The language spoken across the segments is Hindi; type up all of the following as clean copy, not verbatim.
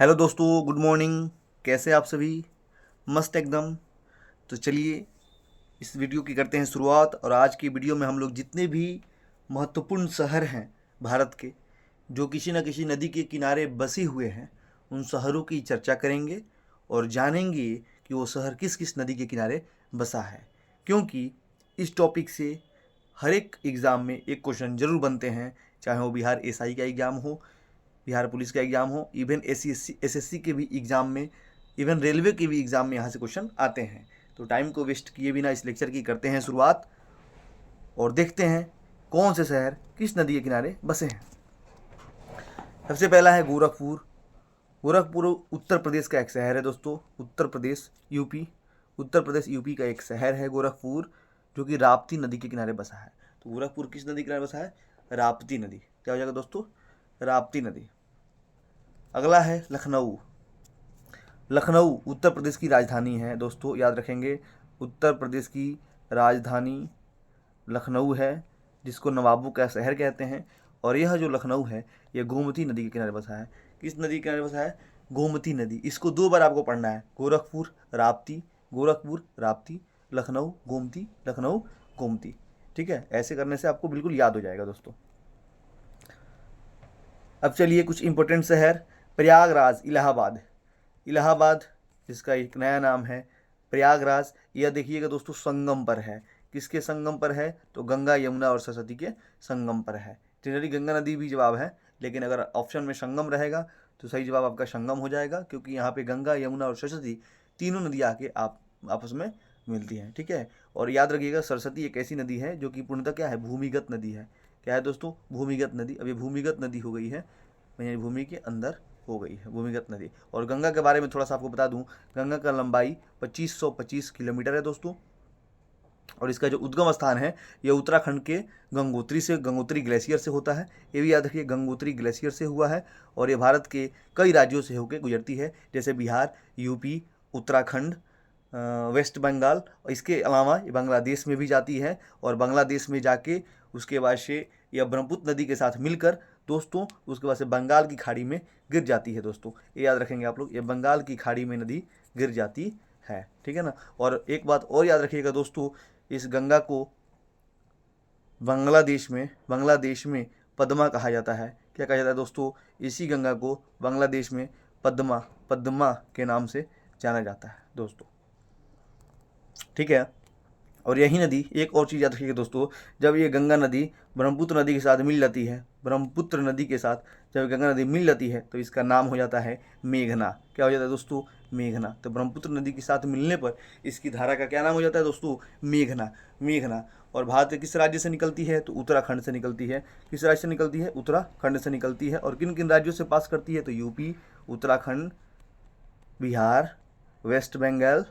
हेलो दोस्तों, गुड मॉर्निंग। कैसे आप सभी? मस्त एकदम। तो चलिए इस वीडियो की करते हैं शुरुआत। और आज की वीडियो में हम लोग जितने भी महत्वपूर्ण शहर हैं भारत के, जो किसी न किसी नदी के किनारे बसे हुए हैं, उन शहरों की चर्चा करेंगे और जानेंगे कि वो शहर किस किस नदी के किनारे बसा है। क्योंकि इस टॉपिक से हर एक एग्ज़ाम में एक क्वेश्चन जरूर बनते हैं, चाहे वो बिहार एसआई का एग्ज़ाम हो, बिहार पुलिस का एग्ज़ाम हो, इवन एसएससी के भी एग्ज़ाम में, इवन रेलवे के भी एग्ज़ाम में यहाँ से क्वेश्चन आते हैं। तो टाइम को वेस्ट किए बिना इस लेक्चर की करते हैं शुरुआत और देखते हैं कौन से शहर किस नदी के किनारे बसे हैं। सबसे पहला है गोरखपुर। गोरखपुर उत्तर प्रदेश का एक शहर है दोस्तों। उत्तर प्रदेश यूपी का एक शहर है गोरखपुर, जो कि राप्ती नदी के किनारे बसा है। तो गोरखपुर किस नदी के किनारे बसा है? राप्ती नदी। क्या हो जाएगा दोस्तों? राप्ती नदी। अगला है लखनऊ। लखनऊ उत्तर प्रदेश की राजधानी है दोस्तों, याद रखेंगे। उत्तर प्रदेश की राजधानी लखनऊ है, जिसको नवाबों का शहर कहते हैं। और यह जो लखनऊ है, यह गोमती नदी के किनारे बसा है। किस नदी के किनारे बसा है? गोमती नदी। इसको 2 बार आपको पढ़ना है, गोरखपुर राप्ती, गोरखपुर राप्ती, लखनऊ गोमती, लखनऊ गोमती। ठीक है, ऐसे करने से आपको बिल्कुल याद हो जाएगा दोस्तों। अब चलिए कुछ इंपॉर्टेंट शहर। प्रयागराज, इलाहाबाद। इलाहाबाद जिसका एक नया नाम है प्रयागराज। यह देखिएगा दोस्तों, संगम पर है। किसके संगम पर है? तो गंगा यमुना और सरस्वती के संगम पर है। जनरली गंगा नदी भी जवाब है, लेकिन अगर ऑप्शन में संगम रहेगा तो सही जवाब आपका संगम हो जाएगा, क्योंकि यहाँ पे गंगा यमुना और सरस्वती तीनों नदियाँ आके आप आपस में मिलती हैं। ठीक है, और याद रखिएगा सरस्वती एक ऐसी नदी है जो कि पूर्णतः क्या है? भूमिगत नदी है। क्या है दोस्तों? भूमिगत नदी। अब ये भूमिगत नदी हो गई है, यानी भूमि के अंदर हो गई है भूमिगत नदी। और गंगा के बारे में थोड़ा सा आपको बता दूं, गंगा का लंबाई 2525 किलोमीटर है दोस्तों। और इसका जो उद्गम स्थान है, यह उत्तराखंड के गंगोत्री ग्लेशियर से होता है। ये भी याद रखिए, गंगोत्री ग्लेशियर से हुआ है। और ये भारत के कई राज्यों से होकर गुजरती है, जैसे बिहार, यूपी, उत्तराखंड, वेस्ट बंगाल। और इसके अलावा ये बांग्लादेश में भी जाती है। और बांग्लादेश में जाके उसके बाद से यह ब्रह्मपुत्र नदी के साथ मिलकर दोस्तों उसके बाद से बंगाल की खाड़ी में गिर जाती है दोस्तों। ये याद रखेंगे आप लोग, ये बंगाल की खाड़ी में नदी गिर जाती है। ठीक है ना। और एक बात और याद रखिएगा दोस्तों, इस गंगा को बांग्लादेश में पद्मा कहा जाता है। क्या कहा जाता है दोस्तों? इसी गंगा को बांग्लादेश में पद्मा के नाम से जाना जाता है दोस्तों। ठीक है, और यही नदी, एक और चीज़ याद रखिएगा दोस्तों, जब ये गंगा नदी ब्रह्मपुत्र नदी के साथ मिल जाती है, ब्रह्मपुत्र नदी के साथ जब गंगा नदी मिल जाती है तो इसका नाम हो जाता है मेघना। क्या हो जाता है दोस्तों? मेघना। तो ब्रह्मपुत्र नदी के साथ मिलने पर इसकी धारा का क्या नाम हो जाता है दोस्तों? मेघना। और भारत के किस राज्य से निकलती है? तो उत्तराखंड से निकलती है। किस राज्य से निकलती है? उत्तराखंड से निकलती है। और किन किन राज्यों से पास करती है? तो यूपी, उत्तराखंड, बिहार, वेस्ट बंगाल,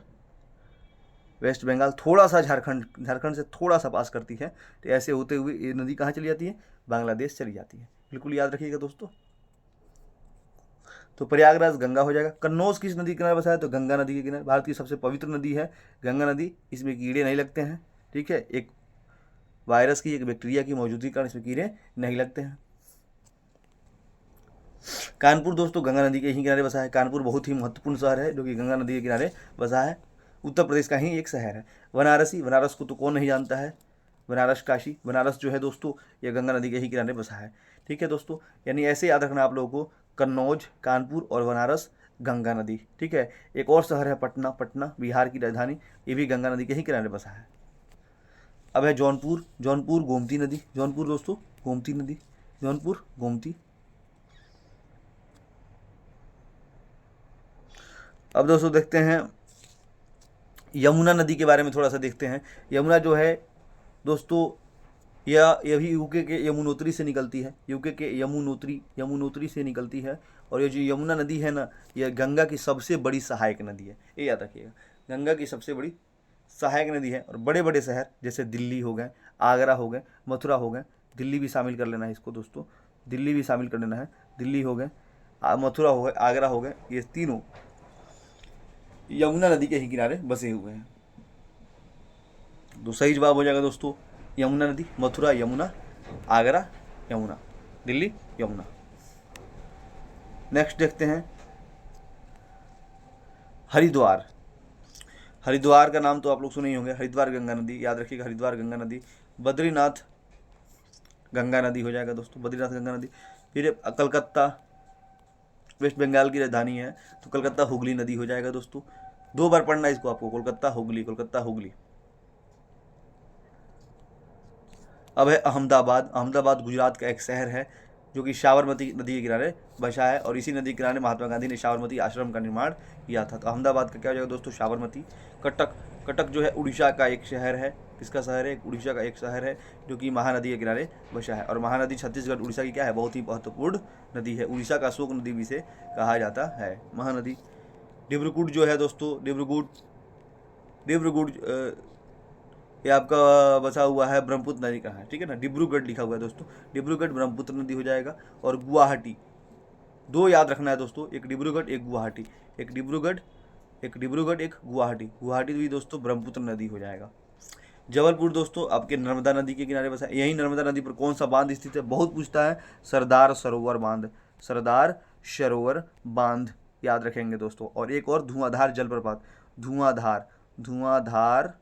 थोड़ा सा झारखंड से थोड़ा सा पास करती है। तो ऐसे होते हुए ये नदी कहाँ चली जाती है? बांग्लादेश चली जाती है। बिल्कुल याद रखिएगा दोस्तों। तो प्रयागराज गंगा हो जाएगा। कन्नौज किस नदी के किनारे बसा है? तो गंगा नदी के किनारे। भारत की सबसे पवित्र नदी है गंगा नदी। इसमें कीड़े नहीं लगते हैं। ठीक है, एक वायरस की, एक बैक्टीरिया की मौजूदगी के कारण इसमें कीड़े नहीं लगते हैं। कानपुर दोस्तों गंगा नदी के ही किनारे बसा है। कानपुर बहुत ही महत्वपूर्ण शहर है, जो कि गंगा नदी के किनारे बसा है। उत्तर प्रदेश का ही एक शहर है। बनारस को तो कौन नहीं जानता है। बनारस काशी, बनारस जो है दोस्तों, यह गंगा नदी के ही किनारे बसा है। ठीक है दोस्तों, यानी ऐसे याद रखना आप लोगों को, कन्नौज, कानपुर और बनारस गंगा नदी। ठीक है, एक और शहर है पटना बिहार की राजधानी, ये भी गंगा नदी के ही किनारे बसा है। अब है जौनपुर गोमती नदी। जौनपुर दोस्तों गोमती नदी, जौनपुर गोमती। अब दोस्तों देखते हैं यमुना नदी के बारे में, थोड़ा सा देखते हैं। यमुना जो है दोस्तों, यह भी यूके के यमुनोत्री से निकलती है। यूके के यमुनोत्री से निकलती है। और ये जो यमुना नदी है ना, यह गंगा की सबसे बड़ी सहायक नदी है। ये याद रखिएगा, गंगा की सबसे बड़ी सहायक नदी है। और बड़े बड़े शहर जैसे दिल्ली हो गए, आगरा हो गए, मथुरा हो गए, दिल्ली भी शामिल कर लेना है इसको दोस्तों, दिल्ली भी शामिल कर लेना है। दिल्ली हो गए, मथुरा हो गए, आगरा हो गए, ये तीनों यमुना नदी के ही किनारे बसे हुए हैं। तो सही जवाब हो जाएगा दोस्तों यमुना नदी। मथुरा यमुना, आगरा यमुना, दिल्ली यमुना। नेक्स्ट देखते हैं हरिद्वार, हरिद्वार का नाम तो आप लोग सुने ही होंगे, हरिद्वार गंगा नदी, याद रखिएगा हरिद्वार गंगा नदी। बद्रीनाथ गंगा नदी हो जाएगा दोस्तों, बद्रीनाथ गंगा नदी। फिर कलकत्ता, वेस्ट बंगाल की राजधानी है, तो कलकत्ता हुगली नदी हो जाएगा दोस्तों। 2 बार पढ़ना है इसको आपको, कोलकाता हुगली, कोलकाता हुगली। अब है अहमदाबाद, अहमदाबाद गुजरात का एक शहर है जो कि साबरमती नदी के किनारे बसा है, और इसी नदी के किनारे महात्मा गांधी ने साबरमती आश्रम का निर्माण किया था। तो अहमदाबाद का क्या हो जाएगा दोस्तों, साबरमती। कटक, कटक जो है उड़ीसा का एक शहर है, किसका शहर है, उड़ीसा का एक शहर है जो कि महानदी के किनारे बसा है। और महानदी छत्तीसगढ़ उड़ीसा की क्या है, बहुत ही महत्वपूर्ण नदी है, उड़ीसा का अशोक नदी भी से कहा जाता है महानदी। डिब्रूगढ़ जो है दोस्तों, डिब्रूगढ़, डिब्रूगढ़ ये आपका बसा हुआ है ब्रह्मपुत्र नदी का है, ठीक है ना, डिब्रूगढ़ लिखा हुआ है दोस्तों, डिब्रूगढ़ ब्रह्मपुत्र नदी हो जाएगा। और गुवाहाटी, 2 याद रखना है दोस्तों, एक डिब्रूगढ़ एक गुवाहाटी, एक डिब्रूगढ़ एक डिब्रूगढ़ एक गुवाहाटी, गुवाहाटी भी दोस्तों ब्रह्मपुत्र नदी हो जाएगा। जबलपुर दोस्तों आपके नर्मदा नदी के किनारे बसा है। यही नर्मदा नदी पर कौन सा बांध स्थित है, बहुत पूछता है, सरदार सरोवर बांध, सरदार सरोवर बांध याद रखेंगे दोस्तों। और एक और धुआंधार जलप्रपात, धुआंधार, धुआंधार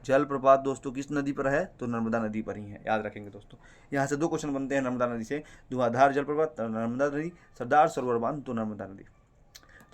जलप्रपात दोस्तों किस नदी पर है, तो नर्मदा नदी पर ही है, याद रखेंगे दोस्तों। यहाँ से 2 क्वेश्चन बनते हैं नर्मदा नदी से, धुआंधार जलप्रपात नर्मदा नदी, सरदार सरोवर बांध तो नर्मदा नदी।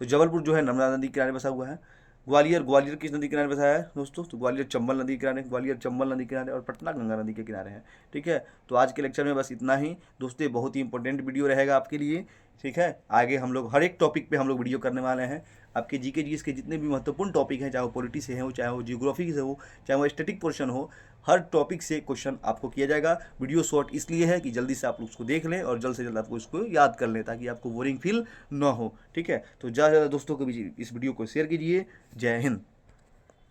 तो जबलपुर जो है नर्मदा नदी के किनारे बसा हुआ है। ग्वालियर, ग्वालियर किस नदी के किनारे बसा है दोस्तों, तो ग्वालियर चंबल नदी के किनारे, ग्वालियर चंबल नदी के किनारे। और पटना गंगा नदी के किनारे है, ठीक है। तो आज के लेक्चर में बस इतना ही दोस्तों, बहुत ही इंपॉर्टेंट वीडियो रहेगा आपके लिए, ठीक है। आगे हम लोग हर एक टॉपिक पे हम लोग वीडियो करने वाले हैं। आपके जीके जीएस के जितने भी महत्वपूर्ण टॉपिक हैं, चाहे वो पॉलिटी से हो, चाहे वो जियोग्राफी से हो, चाहे वो स्टैटिक पोर्शन हो, हर टॉपिक से क्वेश्चन आपको किया जाएगा। वीडियो शॉर्ट इसलिए है कि जल्दी से आप लोग उसको देख लें और जल्द से जल्द आपको इसको याद कर लें, ताकि आपको बोरिंग फील ना हो, ठीक है। तो ज़्यादा से ज़्यादा दोस्तों को भी इस वीडियो को शेयर कीजिए। जय हिंद।